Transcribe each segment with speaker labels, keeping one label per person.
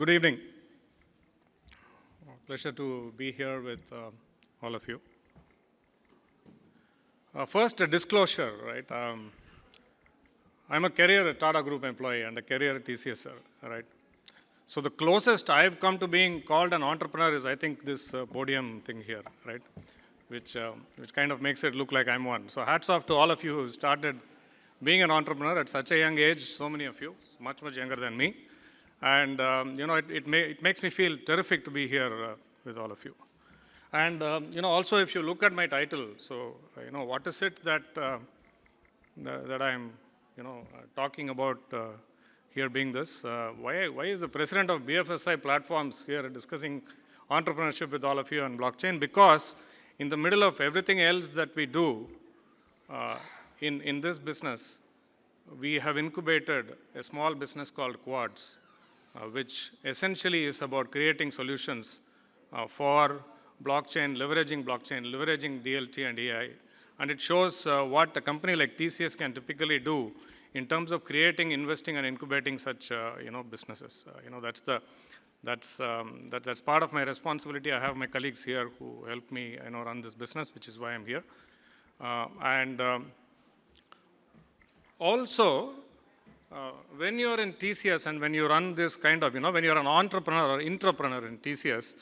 Speaker 1: Good evening. Pleasure to be here with all of you. First, a disclosure, right? I'm a career at Tata Group employee and a career at TCS, right? So the closest I've come to being called an entrepreneur is, I think, this podium thing here, right? Which kind of makes it look like I'm one. So hats off to all of you who started being an entrepreneur at such a young age. So many of you, much younger than me. And, it makes me feel terrific to be here with all of you. And, also if you look at my title, so, what is it that, that I'm, talking about here being this? Why is the president of BFSI Platforms here discussing entrepreneurship with all of you on blockchain? Because in the middle of everything else that we do in this business, we have incubated a small business called Quads, which essentially is about creating solutions for blockchain, leveraging DLT and AI. And it shows what a company like TCS can typically do in terms of creating, investing, and incubating such businesses. That's part of my responsibility. I have my colleagues here who help me run this business, which is why I'm here. Also, when you're in TCS and when you run this kind of, when you're an entrepreneur or intrapreneur in TCS,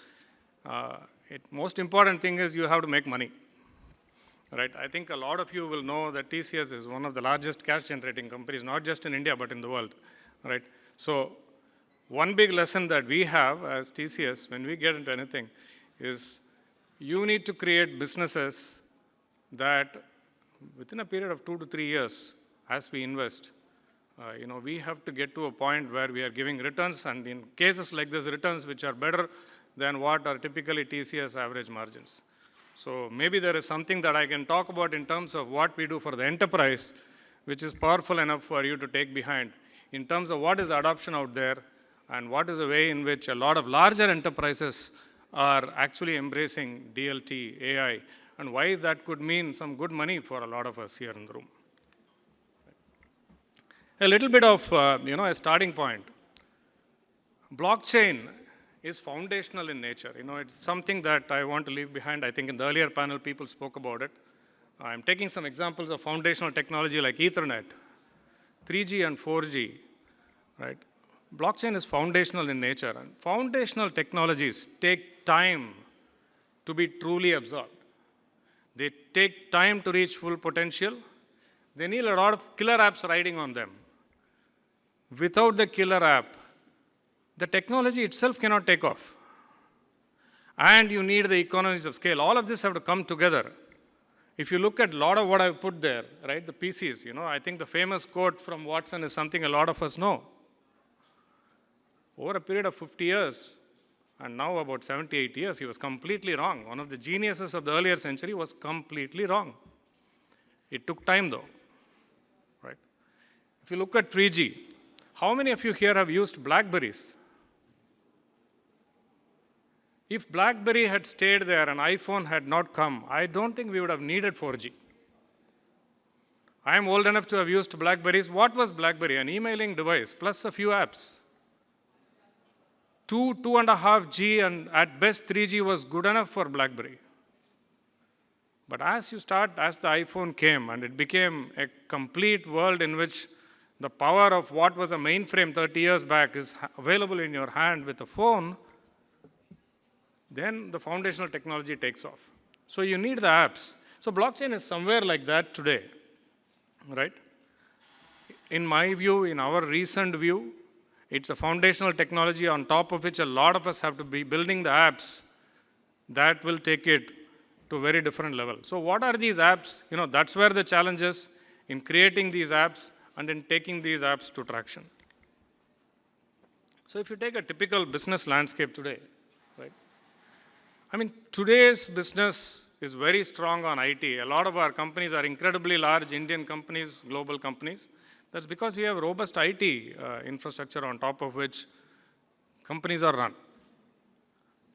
Speaker 1: most important thing is you have to make money, right? I think a lot of you will know that TCS is one of the largest cash generating companies, not just in India, but in the world, right? So one big lesson that we have as TCS when we get into anything is you need to create businesses that within a period of 2 to 3 years, as we invest, we have to get to a point where we are giving returns, and in cases like this, returns which are better than what are typically TCS average margins. So maybe there is something that I can talk about in terms of what we do for the enterprise, which is powerful enough for you to take behind in terms of what is adoption out there and what is the way in which a lot of larger enterprises are actually embracing DLT, AI, and why that could mean some good money for a lot of us here in the room. A little bit of, a starting point. Blockchain is foundational in nature. It's something that I want to leave behind. I think in the earlier panel, people spoke about it. I'm taking some examples of foundational technology like Ethernet, 3G and 4G, right? Blockchain is foundational in nature, and foundational technologies take time to be truly absorbed. They take time to reach full potential. They need a lot of killer apps riding on them. Without the killer app, the technology itself cannot take off. And you need the economies of scale. All of this have to come together. If you look at a lot of what I've put there, right, the PCs, I think the famous quote from Watson is something a lot of us know. Over a period of 50 years, and now about 78 years, he was completely wrong. One of the geniuses of the earlier century was completely wrong. It took time though, right? If you look at 3G, how many of you here have used Blackberries? If BlackBerry had stayed there and iPhone had not come, I don't think we would have needed 4G. I am old enough to have used Blackberries. What was BlackBerry? An emailing device plus a few apps. 2.5G, and at best 3G was good enough for BlackBerry. But as the iPhone came and it became a complete world in which the power of what was a mainframe 30 years back is available in your hand with a phone, then the foundational technology takes off. So you need the apps. So blockchain is somewhere like that today, right? In my view, in our recent view, it's a foundational technology on top of which a lot of us have to be building the apps that will take it to a very different level. So what are these apps? That's where the challenge is in creating these apps and in taking these apps to traction. So if you take a typical business landscape today, right? Today's business is very strong on IT. A lot of our companies are incredibly large Indian companies, global companies. That's because we have robust IT infrastructure on top of which companies are run.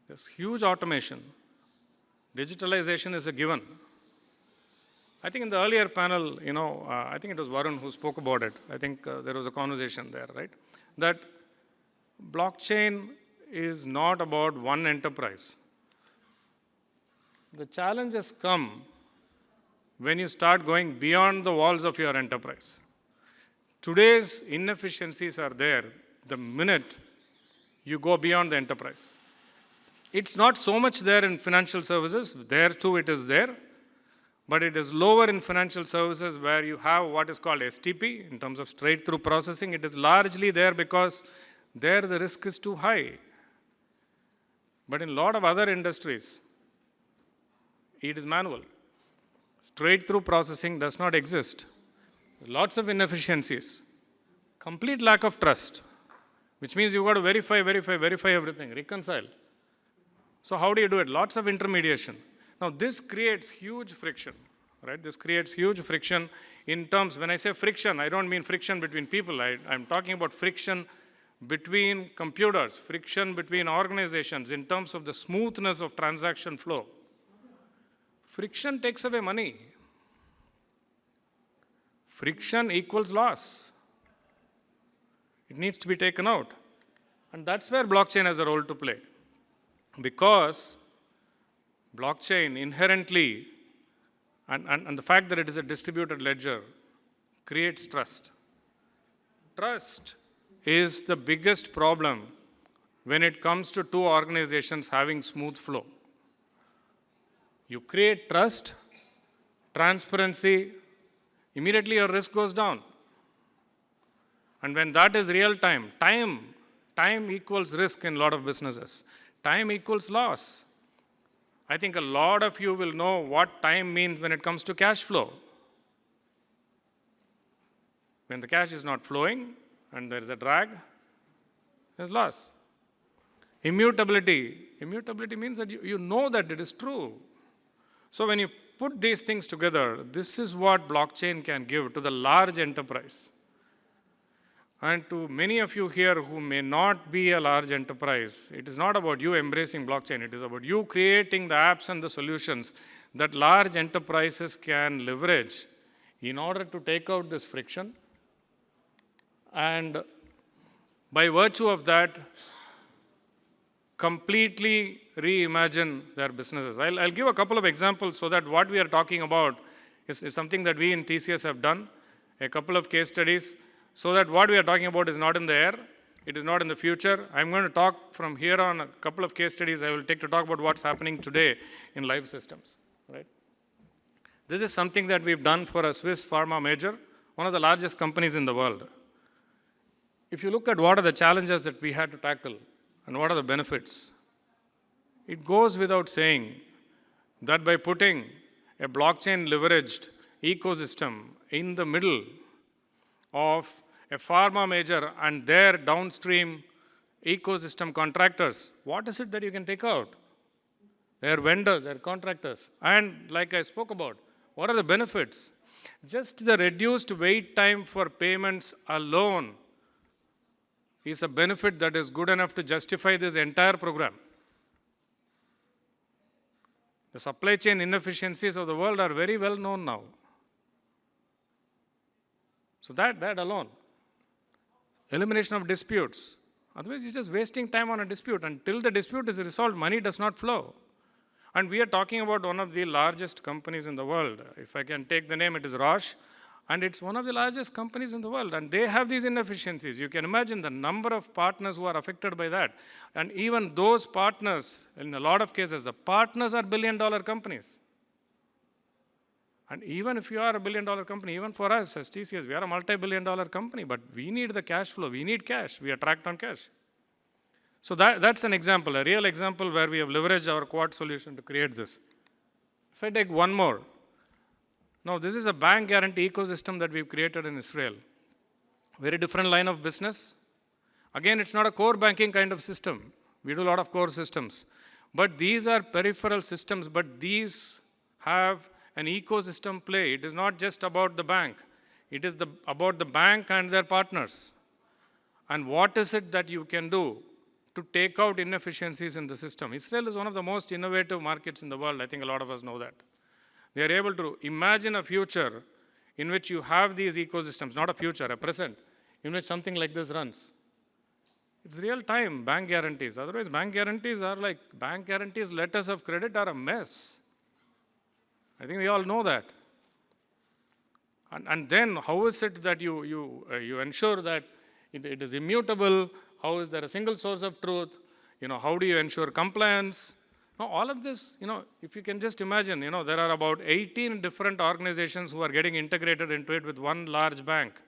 Speaker 1: There's huge automation. Digitalization is a given. I think in the earlier panel, I think it was Varun who spoke about it. I think there was a conversation there, right? That blockchain is not about one enterprise. The challenges come when you start going beyond the walls of your enterprise. Today's inefficiencies are there the minute you go beyond the enterprise. It's not so much there in financial services. There too it is there. But it is lower in financial services where you have what is called STP in terms of straight-through processing. It is largely there because there the risk is too high. But in a lot of other industries, it is manual. Straight-through processing does not exist. Lots of inefficiencies. Complete lack of trust, which means you've got to verify everything, reconcile. So how do you do it? Lots of intermediation. Now this creates huge friction, right? This creates huge friction in terms, when I say friction, I don't mean friction between people. I'm talking about friction between computers, friction between organizations in terms of the smoothness of transaction flow. Friction takes away money. Friction equals loss. It needs to be taken out. And that's where blockchain has a role to play. Because blockchain inherently, and the fact that it is a distributed ledger, creates trust. Trust is the biggest problem when it comes to two organizations having smooth flow. You create trust, transparency, immediately your risk goes down. And when that is real time, time equals risk in a lot of businesses. Time equals loss. I think a lot of you will know what time means when it comes to cash flow. When the cash is not flowing and there is a drag, there's loss. Immutability means that you know that it is true. So when you put these things together, this is what blockchain can give to the large enterprise. And to many of you here who may not be a large enterprise, it is not about you embracing blockchain. It is about you creating the apps and the solutions that large enterprises can leverage in order to take out this friction. And by virtue of that, completely reimagine their businesses. I'll give a couple of examples so that what we are talking about is something that we in TCS have done, a couple of case studies, so that what we are talking about is not in the air, it is not in the future. I'm going to talk from here on a couple of case studies I will take to talk about what's happening today in live systems. Right? This is something that we've done for a Swiss pharma major, one of the largest companies in the world. If you look at what are the challenges that we had to tackle and what are the benefits, it goes without saying that by putting a blockchain leveraged ecosystem in the middle of a pharma major and their downstream ecosystem contractors, what is it that you can take out? Their vendors, their contractors. And like I spoke about, what are the benefits? Just the reduced wait time for payments alone is a benefit that is good enough to justify this entire program. The supply chain inefficiencies of the world are very well known now. So that alone. Elimination of disputes. Otherwise, you're just wasting time on a dispute. Until the dispute is resolved, money does not flow. And we are talking about one of the largest companies in the world. If I can take the name, it is Roche. And it's one of the largest companies in the world. And they have these inefficiencies. You can imagine the number of partners who are affected by that. And even those partners, in a lot of cases, the partners are billion-dollar companies. And even if you are a billion-dollar company, even for us as TCS, we are a multi-billion-dollar company, but we need the cash flow. We need cash. We attract on cash. So that's an example, a real example where we have leveraged our quad solution to create this. If I take one more. Now, this is a bank guarantee ecosystem that we've created in Israel. Very different line of business. Again, it's not a core banking kind of system. We do a lot of core systems. But these are peripheral systems, but these have an ecosystem play. It is not just about the bank. It is about the bank and their partners. And what is it that you can do to take out inefficiencies in the system? Israel is one of the most innovative markets in the world. I think a lot of us know that. They are able to imagine a future in which you have these ecosystems, not a future, a present, in which something like this runs. It's real time bank guarantees. Otherwise, bank guarantees are like bank guarantees, letters of credit are a mess. I think we all know that. And then how is it that you ensure that it is immutable? How is there a single source of truth? How do you ensure compliance? Now, all of this, if you can just imagine, there are about 18 different organizations who are getting integrated into it with one large bank.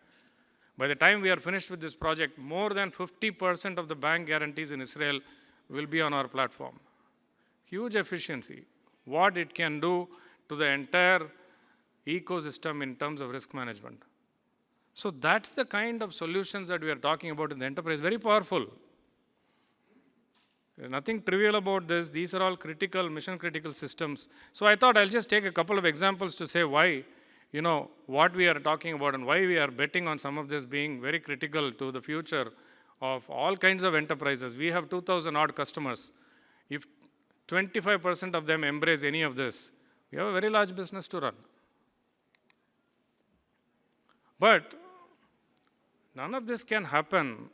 Speaker 1: By the time we are finished with this project, more than 50% of the bank guarantees in Israel will be on our platform. Huge efficiency. What it can do to the entire ecosystem in terms of risk management. So that's the kind of solutions that we are talking about in the enterprise. Very powerful. There's nothing trivial about this. These are all critical, mission-critical systems. So I thought I'll just take a couple of examples to say why, what we are talking about and why we are betting on some of this being very critical to the future of all kinds of enterprises. We have 2,000 odd customers. If 25% of them embrace any of this, we have a very large business to run. But none of this can happen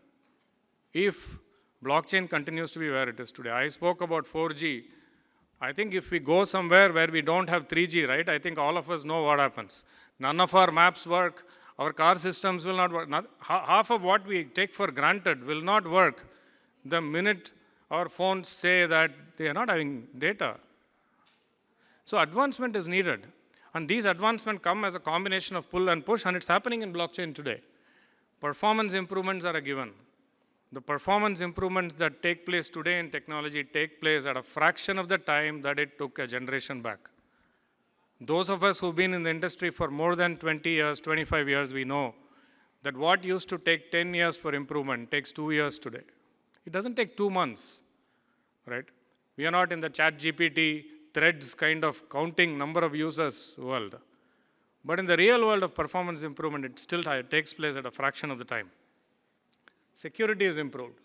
Speaker 1: if blockchain continues to be where it is today. I spoke about 4G. I think if we go somewhere where we don't have 3G, right, I think all of us know what happens. None of our maps work. Our car systems will not work. Half of what we take for granted will not work the minute our phones say that they are not having data. So advancement is needed. And these advancements come as a combination of pull and push, and it's happening in blockchain today. Performance improvements are a given. The performance improvements that take place today in technology take place at a fraction of the time that it took a generation back. Those of us who've been in the industry for more than 20 years, 25 years, we know that what used to take 10 years for improvement takes 2 years today. It doesn't take 2 months, right? We are not in the ChatGPT threads kind of counting number of users world. But in the real world of performance improvement, it still takes place at a fraction of the time. Security is improved.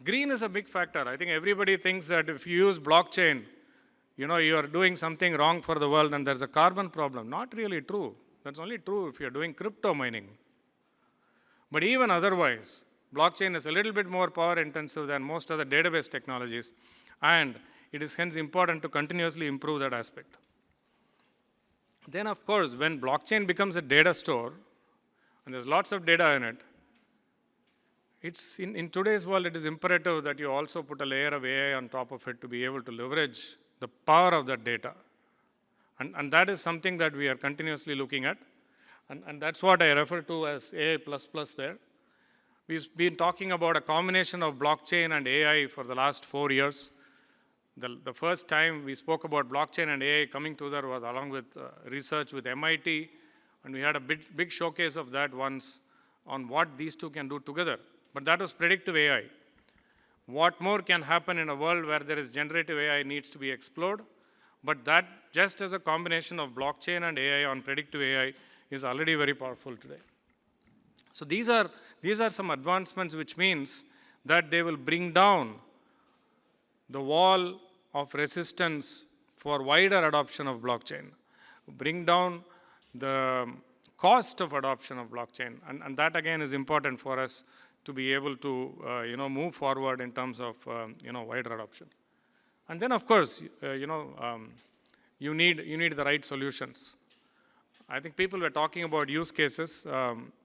Speaker 1: Green is a big factor. I think everybody thinks that if you use blockchain, you are doing something wrong for the world and there's a carbon problem. Not really true. That's only true if you're doing crypto mining. But even otherwise, blockchain is a little bit more power intensive than most other database technologies, and it is hence important to continuously improve that aspect. Then, of course, when blockchain becomes a data store, and there's lots of data in it, it's in today's world, it is imperative that you also put a layer of AI on top of it to be able to leverage the power of that data. And that is something that we are continuously looking at. And that's what I refer to as AI++ there. We've been talking about a combination of blockchain and AI for the last 4 years. The first time we spoke about blockchain and AI coming together was along with research with MIT, and we had a big showcase of that once on what these two can do together. But that was predictive AI. What more can happen in a world where there is generative AI needs to be explored, but that just as a combination of blockchain and AI on predictive AI is already very powerful today. So these are some advancements which means that they will bring down the wall of resistance for wider adoption of blockchain, bring down the cost of adoption of blockchain, and that again is important for us to be able to move forward in terms of wider adoption. And then of course you need the right solutions. I think people were talking about use cases. When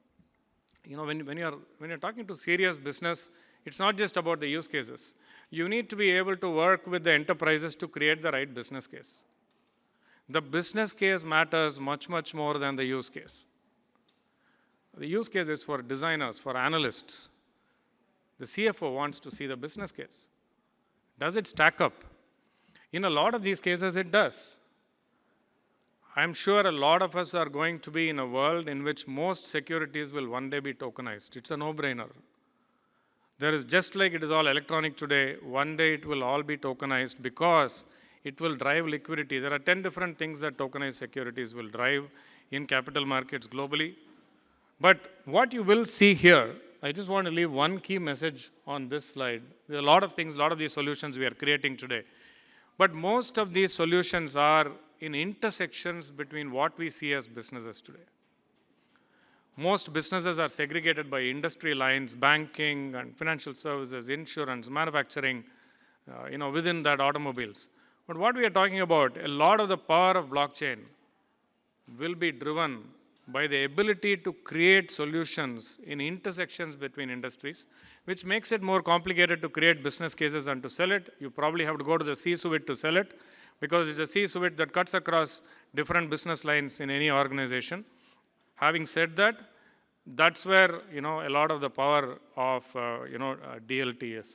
Speaker 1: you're talking to serious business, it's not just about the use cases. You need to be able to work with the enterprises to create the right business case. The business case matters much, much more than the use case. The use case is for designers, for analysts. The CFO wants to see the business case. Does it stack up? In a lot of these cases, it does. I'm sure a lot of us are going to be in a world in which most securities will one day be tokenized. It's a no-brainer. There is, just like it is all electronic today, one day it will all be tokenized because it will drive liquidity. There are 10 different things that tokenized securities will drive in capital markets globally. But what you will see here, I just want to leave one key message on this slide. There are a lot of things, a lot of these solutions we are creating today. But most of these solutions are in intersections between what we see as businesses today. Most businesses are segregated by industry lines, banking and financial services, insurance, manufacturing, within that automobiles. But what we are talking about, a lot of the power of blockchain will be driven by the ability to create solutions in intersections between industries, which makes it more complicated to create business cases and to sell it. You probably have to go to the C-suite to sell it, because it's a C-suite that cuts across different business lines in any organization. Having said that, that's where a lot of the power of DLT is.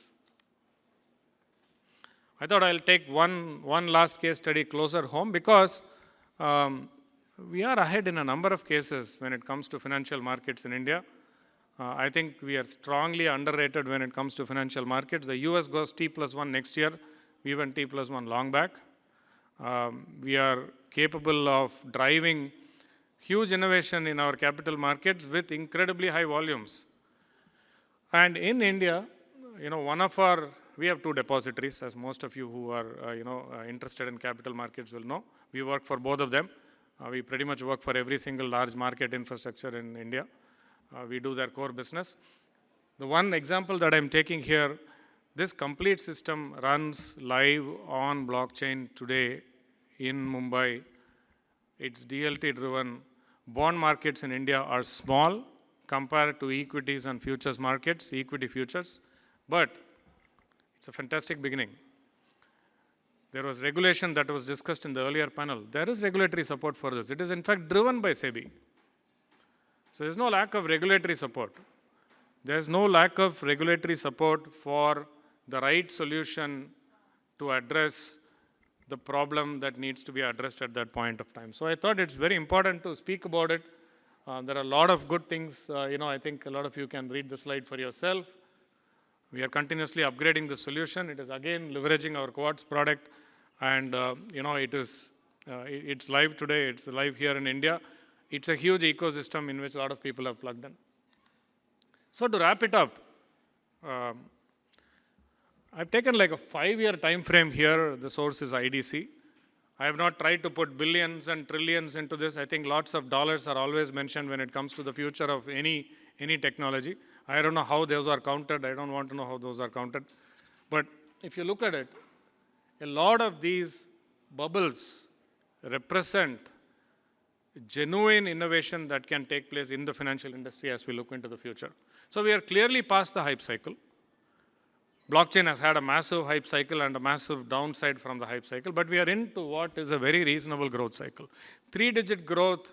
Speaker 1: I thought I'll take one last case study closer home, because we are ahead in a number of cases when it comes to financial markets in India. I think we are strongly underrated when it comes to financial markets. The US goes T+1 next year. We went T+1 long back. We are capable of driving huge innovation in our capital markets with incredibly high volumes. And in India, we have two depositories, as most of you who are interested in capital markets will know. We work for both of them. We pretty much work for every single large market infrastructure in India. We do their core business. The one example that I'm taking here, this complete system runs live on blockchain today in Mumbai. It's DLT driven. Bond markets in India are small compared to equities and futures markets, equity futures, but it's a fantastic beginning. There was regulation that was discussed in the earlier panel. There is regulatory support for this. It is in fact driven by SEBI. So there's no lack of regulatory support. There's no lack of regulatory support for the right solution to address the problem that needs to be addressed at that point of time. So I thought it's very important to speak about it. There are a lot of good things. I think a lot of you can read the slide for yourself. We are continuously upgrading the solution. It is again leveraging our Quartz product, and it's live today. It's live here in India. It's a huge ecosystem in which a lot of people have plugged in. So to wrap it up, I've taken like a 5-year time frame here. The source is IDC. I have not tried to put billions and trillions into this. I think lots of dollars are always mentioned when it comes to the future of any technology. I don't know how those are counted. I don't want to know how those are counted. But if you look at it, a lot of these bubbles represent genuine innovation that can take place in the financial industry as we look into the future. So we are clearly past the hype cycle. Blockchain has had a massive hype cycle and a massive downside from the hype cycle, but we are into what is a very reasonable growth cycle. 3-digit growth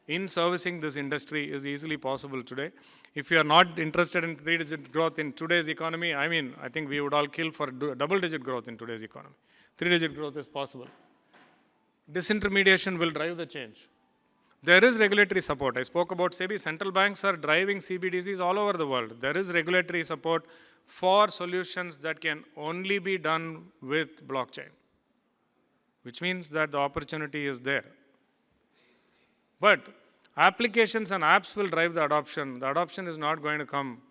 Speaker 1: in servicing this industry is easily possible today. If you are not interested in 3-digit growth in today's economy, I think we would all kill for double-digit growth in today's economy. 3-digit growth is possible. Disintermediation will drive the change. There is regulatory support. I spoke about SEBI. Central banks are driving CBDCs all over the world. There is regulatory support for solutions that can only be done with blockchain, which means that the opportunity is there. But applications and apps will drive the adoption. The adoption is not going to come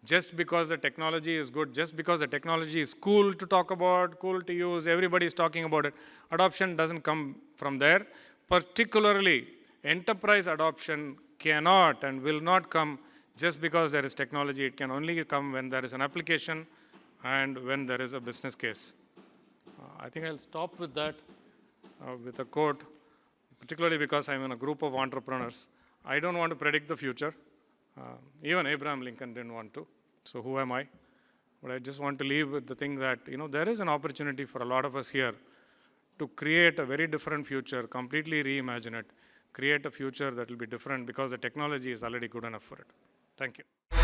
Speaker 1: just because the technology is good, just because the technology is cool to talk about, cool to use, everybody is talking about it. Adoption doesn't come from there. Particularly, enterprise adoption cannot and will not come just because there is technology. It can only come when there is an application and when there is a business case. I think I'll stop with that, with a quote, particularly because I'm in a group of entrepreneurs. I don't want to predict the future. Even Abraham Lincoln didn't want to. So who am I? But I just want to leave with the thing that, there is an opportunity for a lot of us here to create a very different future, completely reimagine it, create a future that will be different because the technology is already good enough for it. Thank you.